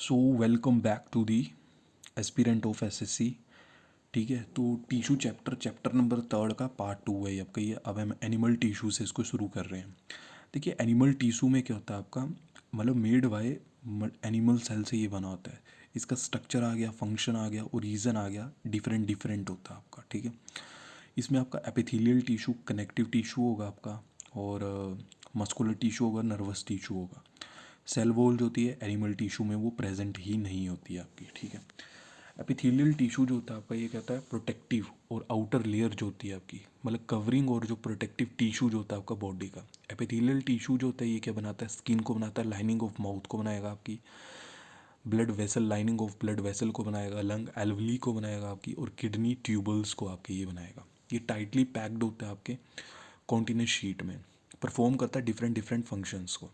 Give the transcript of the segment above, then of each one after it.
So welcome back to the aspirant of SSC. ठीक है, तो टिशू चैप्टर नंबर 3 का पार्ट 2 है ये आपका। ये अब हम एनिमल टिशू से इसको शुरू कर रहे हैं। देखिए, एनिमल टिशू में क्या होता है आपका, मतलब मेड बाय एनिमल सेल से ये बना होता है। इसका स्ट्रक्चर आ गया, फंक्शन आ गया और रीज़न आ गया, डिफरेंट डिफरेंट होता है आपका। ठीक है, इसमें आपका एपिथेलियल टिशू, कनेक्टिव टिशू होगा आपका, और मस्कुलर टिशू होगा, नर्वस टिशू होगा। सेल वॉल जो होती है एनिमल टिशू में वो प्रेजेंट ही नहीं होती है आपकी। ठीक है, एपिथेलियल टिशू जो होता है आपका, ये कहता है प्रोटेक्टिव और आउटर लेयर जो होती है आपकी, मतलब कवरिंग और जो प्रोटेक्टिव टिशू जो होता है आपका बॉडी का। एपिथेलियल टिशू जो होता है ये क्या बनाता है, स्किन को बनाता है, लाइनिंग ऑफ माउथ को बनाएगा आपकी, blood vessel, lining of blood vessel को बनाएगा, लंग एल्वली को बनाएगा आपकी, और किडनी ट्यूबल्स को आपके ये बनाएगा। ये टाइटली पैक्ड होता है आपके कॉन्टिन्यूस शीट में, परफॉर्म करता है डिफरेंट डिफरेंट फंक्शंस को।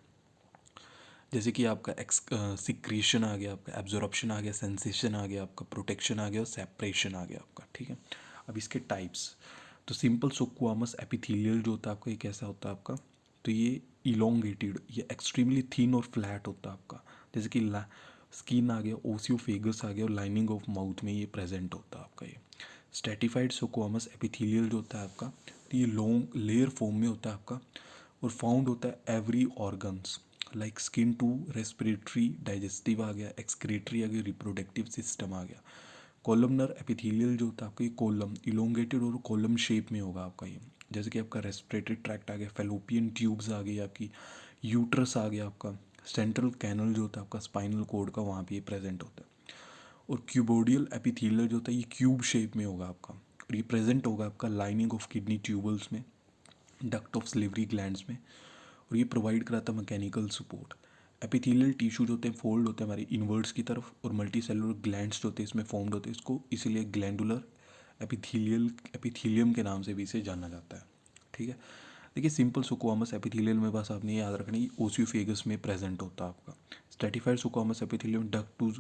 जैसे कि आपका सिक्रेशन आ गया, आपका एब्जॉर्प्शन आ गया, सेंसेशन आ गया, आपका प्रोटेक्शन आ गया और सेपरेशन आ गया आपका। ठीक है, अब इसके टाइप्स, तो सिंपल स्क्वामस एपिथेलियल जो होता है आपका, ये कैसा होता है आपका, तो ये इलोंगेटेड, ये एक्सट्रीमली थिन और फ्लैट होता है आपका। जैसे कि स्किन आ गया, ओसियोफेगस आ गया, और लाइनिंग ऑफ माउथ में ये प्रेजेंट होता है आपका। ये स्ट्रेटिफाइड स्क्वामस एपिथेलियल जो होता है आपका, तो ये लॉन्ग लेयर फॉर्म में होता है आपका, और फाउंड होता है every organs like skin to respiratory, digestive आ गया, एक्सक्रीटरी आ गया, रिप्रोडक्टिव सिस्टम आ गया। कॉलमनर एपिथेलियल जो होता है आपका, ये कॉलम इलोंगेटेड और कॉलम शेप में होगा आपका ये। जैसे कि आपका रेस्पिरेटरी ट्रैक्ट आ गया, फेलोपियन ट्यूब्स आ गई आपकी, यूट्रस आ गया आपका, सेंट्रल कैनल जो होता है आपका स्पाइनल कोड का, वहाँ पे ये प्रेजेंट होता है। और क्यूबोडियल एपिथेलियल जो होता है ये क्यूब शेप में होगा आपका, और ये प्रेजेंट होगा आपका लाइनिंग ऑफ किडनी ट्यूबल्स में, डक्ट ऑफ सिलिवरी ग्लैंड्स में, और ये प्रोवाइड कराता है मैकेनिकल सपोर्ट। एपिथेलियल टिश्यू जो होते हैं फोल्ड होते हैं हमारे इनवर्ड्स की तरफ, और मल्टी सेलुलर ग्लैंड्स जो होते हैं इसमें फॉर्म्ड होते हैं, इसको इसीलिए ग्लैंडुलर एपिथेलियम के नाम से भी इसे जाना जाता है। ठीक है, देखिए सिंपल सुक्वामस एपिथेलियल में बस आपने ये याद रखना है, ओसियोफेगस में प्रेजेंट होता है आपका। स्ट्रेटिफाइड सुक्वामस एपिथेलियम डक्ट टू,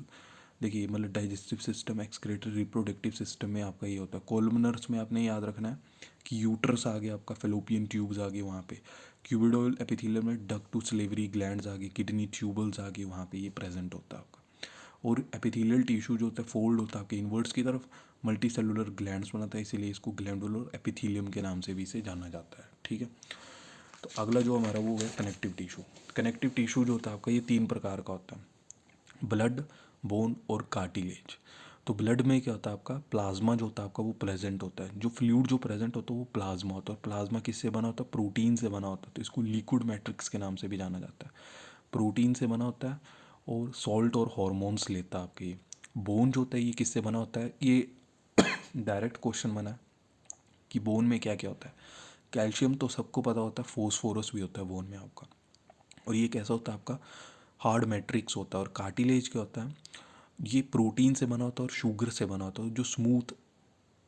देखिए मतलब digestive system, excretory, reproductive system में आपका ये होता है। कोलमनर्स में आपने याद रखना है कि यूट्रस आ गया आपका, फेलोपियन ट्यूब्स आ गए वहाँ पे। क्यूबिडोल एपिथेलियम में डक्ट टू सिलेवरी ग्लैंड्स आ गई, किडनी ट्यूबल्स आ गई, वहाँ पे ये प्रेजेंट होता है आपका। और एपिथेलियल टिश्यू जो होता है फोल्ड होता है आपके इनवर्ड्स की तरफ, मल्टी सेलुलर ग्लैंड्स बनाता है, इसीलिए इसको ग्लैंडुलर एपिथेलियम के नाम से भी इसे जाना जाता है। ठीक है, तो अगला जो हमारा वो है कनेक्टिव टिश्यू। कनेक्टिव टिश्यू जो होता है आपका, ये 3 प्रकार का होता है, ब्लड, बोन और कार्टिलेज। तो ब्लड में क्या होता है आपका, प्लाज्मा जो होता है आपका वो प्रेजेंट होता है, जो फ्लूइड जो प्रेजेंट होता है वो प्लाज्मा होता है। और प्लाज्मा किससे बना होता है, प्रोटीन से बना होता है, तो इसको लिक्विड मैट्रिक्स के नाम से भी जाना जाता है। प्रोटीन से बना होता है और सॉल्ट और हॉर्मोन्स लेता है आपके। बोन जो होता है ये किससे बना होता है, ये डायरेक्ट क्वेश्चन बना है कि बोन में क्या क्या होता है। कैल्शियम तो सबको पता होता है, फोस्फोरस भी होता है बोन में आपका। और ये कैसा होता है आपका, हार्ड मैट्रिक्स होता है। और कार्टिलेज क्या होता है, ये प्रोटीन से बना होता है और शुगर से बना होता है, जो स्मूथ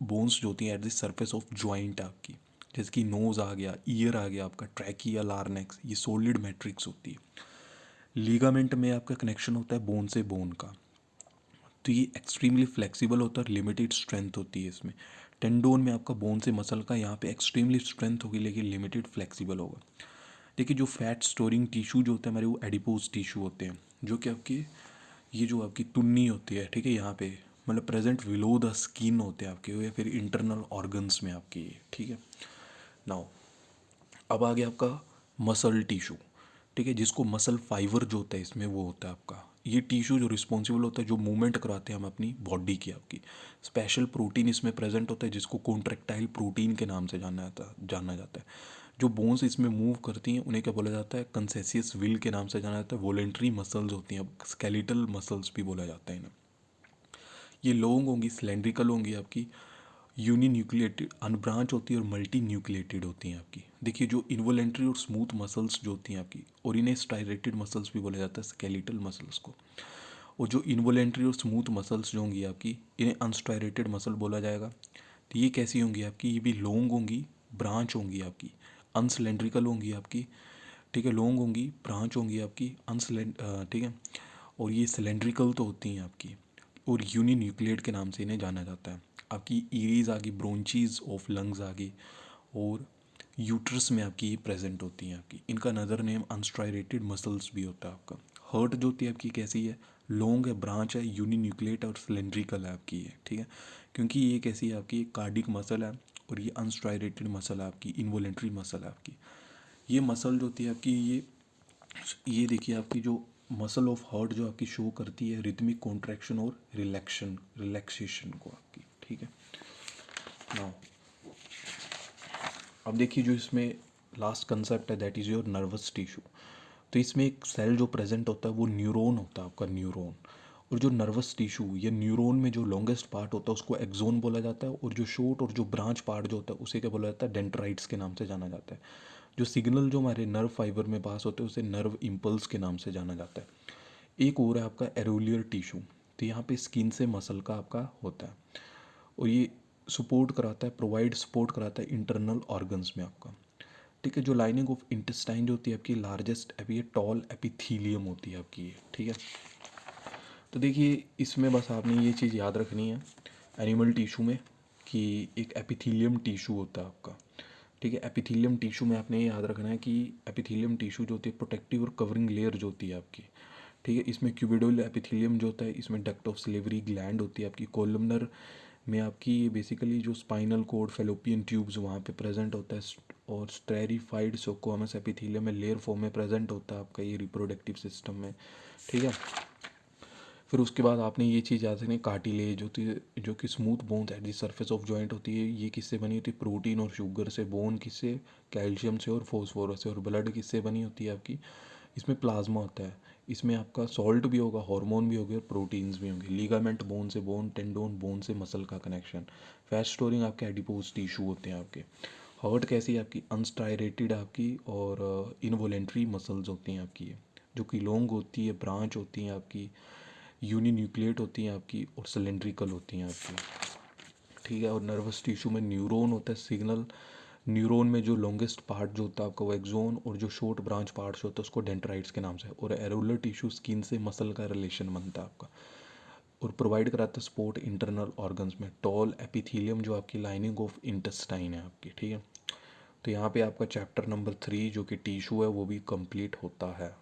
बोन्स जो होती हैं at the surface of joint आपकी। जैसे कि नोज़ आ गया, ईयर आ गया आपका, ट्रैकिया, लार्नेक्स, ये सॉलिड मैट्रिक्स होती है। लीगामेंट में आपका कनेक्शन होता है बोन से बोन का, तो ये एक्सट्रीमली फ्लेक्सिबल होता है, लिमिटेड स्ट्रेंथ होती है इसमें। टेंडोन में आपका बोन से मसल का, यहाँ पे एक्सट्रीमली स्ट्रेंथ होगी लेकिन लिमिटेड फ्लेक्सिबल होगा। देखिए जो फैट स्टोरिंग टिश्यू जो होते हैं हमारे, वो एडिपोज टिश्यू होते हैं, जो कि आपकी ये जो आपकी तुन्नी होती है, ठीक है, यहाँ पे मतलब प्रेजेंट विलो द स्किन होते हैं आपके, या फिर इंटरनल ऑर्गन्स में आपके ये। ठीक है, नाउ अब आ गया आपका मसल टिश्यू। ठीक है, जिसको मसल फाइबर जो होता है इसमें वो होता है आपका। ये टिश्यू जो रिस्पॉन्सिबल होता है, जो मूवमेंट कराते हैं हम अपनी बॉडी की आपकी। स्पेशल प्रोटीन इसमें प्रेजेंट होता है, जिसको कॉन्ट्रेक्टाइल प्रोटीन के नाम से जाना जाता है। जो बोन्स इसमें मूव करती हैं उन्हें क्या बोला जाता है, कंसेसियस विल के नाम से जाना जाता है। वॉलेंट्री मसल्स होती हैं, स्केलेटल मसल्स भी बोला जाता है इन्हें। ये लॉन्ग होंगी, सिलेंड्रिकल होंगी आपकी, यूनिन्यूक्लिएटेड अनब्रांच होती है, और मल्टी न्यूक्लिएटेड होती हैं आपकी। देखिए जो इन्वोलेंट्री और स्मूथ मसल्स जो होती हैं आपकी, और इन्हें स्टायरेटेड मसल्स भी बोला जाता है, स्केलेटल मसल्स को। और जो इन्वोलेंट्री और स्मूथ मसल्स जो होंगी आपकी, इन्हें अनस्टायरेटेड मसल बोला जाएगा। तो ये कैसी होंगी आपकी, ये भी लॉन्ग होंगी, ब्रांच होंगी आपकी, अनसिलेंड्रिकल होंगी आपकी। ठीक है, लॉन्ग होंगी, ब्रांच होंगी आपकी, ठीक है, और ये सिलेंड्रिकल तो होती हैं आपकी, और यूनिन्यूक्लिएट के नाम से इन्हें जाना जाता है। आपकी ईरीज आ गई, ब्रोंचीज ऑफ लंग्स आ गई, और यूट्रस में आपकी ये प्रेजेंट होती हैं आपकी। इनका नदर नेम अनस्ट्राइरेटेड मसल्स भी होता है आपका। हर्ट जो होती है आपकी कैसी है, लॉन्ग है, ब्रांच है, यूनिन्यूक्लिएट और सिलेंड्रिकल है आपकी ये, ठीक है। क्योंकि ये कैसी है आपकी, कार्डिक मसल है और ये अनस्ट्राइडेटेड मसल है आपकी, इनवॉलेंट्री मसल है आपकी। ये मसल जो होती है आपकी, ये देखिए आपकी जो मसल ऑफ हार्ट जो आपकी शो करती है रिथमिक कॉन्ट्रैक्शन और रिलैक्सेशन को आपकी, ठीक है। नाउ अब देखिए जो इसमें लास्ट कंसेप्ट है that is your nervous tissue. तो इसमें एक सेल जो प्रेजेंट होता है वो न्यूरॉन होता है आपका, न्यूरॉन। और जो नर्वस टिश्यू या न्यूरॉन में जो लॉन्गेस्ट पार्ट होता है उसको एक्सोन बोला जाता है, और जो शॉर्ट और जो ब्रांच पार्ट जो होता है उसे क्या बोला जाता है, डेंड्राइट्स के नाम से जाना जाता है। जो सिग्नल जो हमारे नर्व फाइबर में पास होते हैं उसे नर्व इम्पल्स के नाम से जाना जाता है। एक और है आपका एरोलियर टिश्यू। तो यहाँ पे स्किन से मसल का आपका होता है, और ये सपोर्ट कराता है, प्रोवाइड सपोर्ट कराता है इंटरनल ऑर्गन्स में आपका, ठीक है। जो लाइनिंग ऑफ इंटेस्टाइन जो होती है आपकी लार्जेस्ट एपी टॉल एपिथीलियम होती है आपकी ये, ठीक है। तो देखिए इसमें बस आपने ये चीज़ याद रखनी है एनिमल टिश्यू में कि एक एपिथीलियम टिश्यू होता है आपका, ठीक है। एपिथीलियम टिश्यू में आपने ये याद रखना है कि एपिथीलियम टिश्यू जो होती है प्रोटेक्टिव और कवरिंग लेयर जो होती है आपकी, ठीक है। इसमें क्यूबिडोल एपिथीलियम जो होता है, इसमें डक्ट ऑफ सिलेवरी ग्लैंड होती है आपकी, कोलमनर में आपकी बेसिकली जो स्पाइनल कोड फेलोपियन ट्यूब्स वहाँ पे प्रेजेंट होता है, और स्टेरिफाइड सोकोमस एपिथीलियम में लेयर फॉर्म में प्रेजेंट होता है आपका ये रिप्रोडक्टिव सिस्टम में, ठीक है। फिर उसके बाद आपने ये चीज़ याद रखनी, कार्टिलेज होती है जो कि smooth bones at the surface of joint होती है। ये किससे बनी होती है, प्रोटीन और शुगर से। बोन किससे, कैल्शियम से और फॉस्फोरस से। और ब्लड किससे बनी होती है आपकी, इसमें प्लाज्मा होता है, इसमें आपका सॉल्ट भी होगा, हार्मोन भी होंगे और प्रोटीन्स भी होंगे। लीगामेंट बोन से बोन, टेंडोन बोन से मसल का कनेक्शन। फैट स्टोरिंग आपके एडिपोज टिश्यू होते हैं आपके। हार्ट कैसी है आपकी, अनस्टायरेटेड आपकी और इनवॉलेंट्री मसल्स होती हैं आपकी, जो कि लॉन्ग होती है, ब्रांच होती हैं आपकी, यूनिन्यूक्लिएट होती हैं आपकी और सिलेंड्रिकल होती हैं आपकी, ठीक है। और नर्वस टिश्यू में न्यूरॉन होता है, सिग्नल न्यूरॉन में जो लॉन्गेस्ट पार्ट जो होता है आपका वो एक्सोन, और जो शॉर्ट ब्रांच पार्ट्स होता है उसको डेंड्राइट्स के नाम से। और एरोलर टिश्यू स्किन से मसल का रिलेशन बनता है आपका, और प्रोवाइड कराता है सपोर्ट इंटरनल ऑर्गन्स में। टॉल एपिथीलियम जो आपकी लाइनिंग ऑफ इंटेस्टाइन है आपकी, ठीक है। तो यहाँ पे आपका चैप्टर नंबर 3 जो कि टिश्यू है वो भी कंप्लीट होता है।